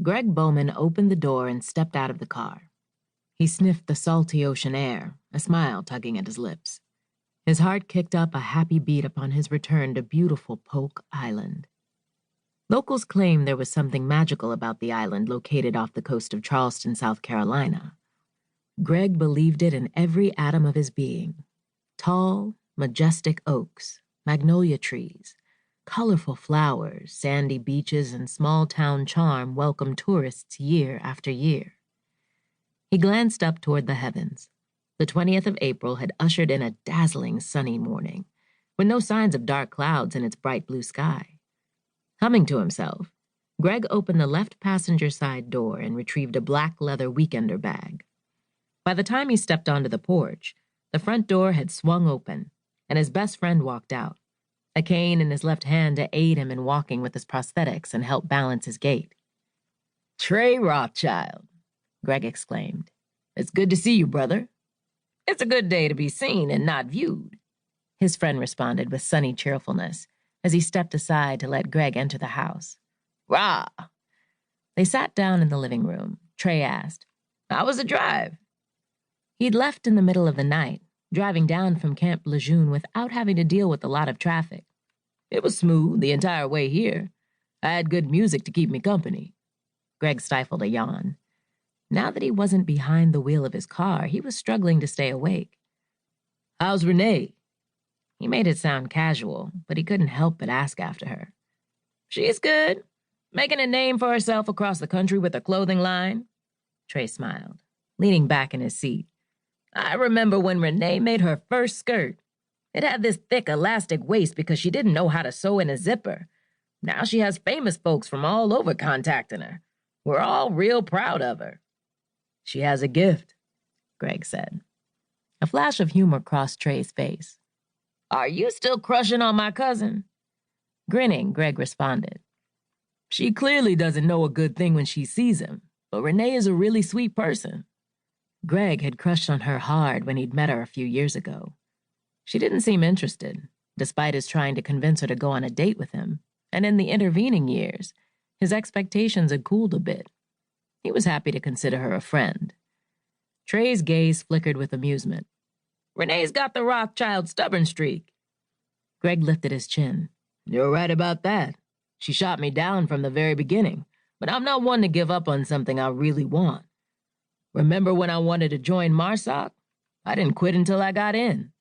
Greg Bowman opened the door and stepped out of the car. He sniffed the salty ocean air, a smile tugging at his lips. His heart kicked up a happy beat upon his return to beautiful Polk Island. Locals claimed there was something magical about the island located off the coast of Charleston, South Carolina. Greg believed it in every atom of his being. Tall, majestic oaks, magnolia trees, colorful flowers, sandy beaches, and small-town charm welcomed tourists year after year. He glanced up toward the heavens. The 20th of April had ushered in a dazzling sunny morning, with no signs of dark clouds in its bright blue sky. Humming to himself, Greg opened the left passenger side door and retrieved a black leather weekender bag. By the time he stepped onto the porch, the front door had swung open, and his best friend walked out, a cane in his left hand to aid him in walking with his prosthetics and help balance his gait. "Trey Rothchild," Greg exclaimed. "It's good to see you, brother." "It's a good day to be seen and not viewed," his friend responded with sunny cheerfulness as he stepped aside to let Greg enter the house. "Rah!" They sat down in the living room. Trey asked, "How was the drive?" He'd left in the middle of the night, driving down from Camp Lejeune without having to deal with a lot of traffic. "It was smooth the entire way here. I had good music to keep me company." Greg stifled a yawn. Now that he wasn't behind the wheel of his car, he was struggling to stay awake. "How's Renee?" He made it sound casual, but he couldn't help but ask after her. "She's good, making a name for herself across the country with her clothing line." Trey smiled, leaning back in his seat. "I remember when Renee made her first skirt. It had this thick elastic waist because she didn't know how to sew in a zipper. Now she has famous folks from all over contacting her. We're all real proud of her." "She has a gift," Greg said. A flash of humor crossed Trey's face. "Are you still crushing on my cousin?" Grinning, Greg responded. "She clearly doesn't know a good thing when she sees him, but Renee is a really sweet person." Greg had crushed on her hard when he'd met her a few years ago. She didn't seem interested, despite his trying to convince her to go on a date with him, and in the intervening years, his expectations had cooled a bit. He was happy to consider her a friend. Trey's gaze flickered with amusement. "Renee's got the Rothchild stubborn streak." Greg lifted his chin. "You're right about that. She shot me down from the very beginning, but I'm not one to give up on something I really want. Remember when I wanted to join MARSOC? I didn't quit until I got in."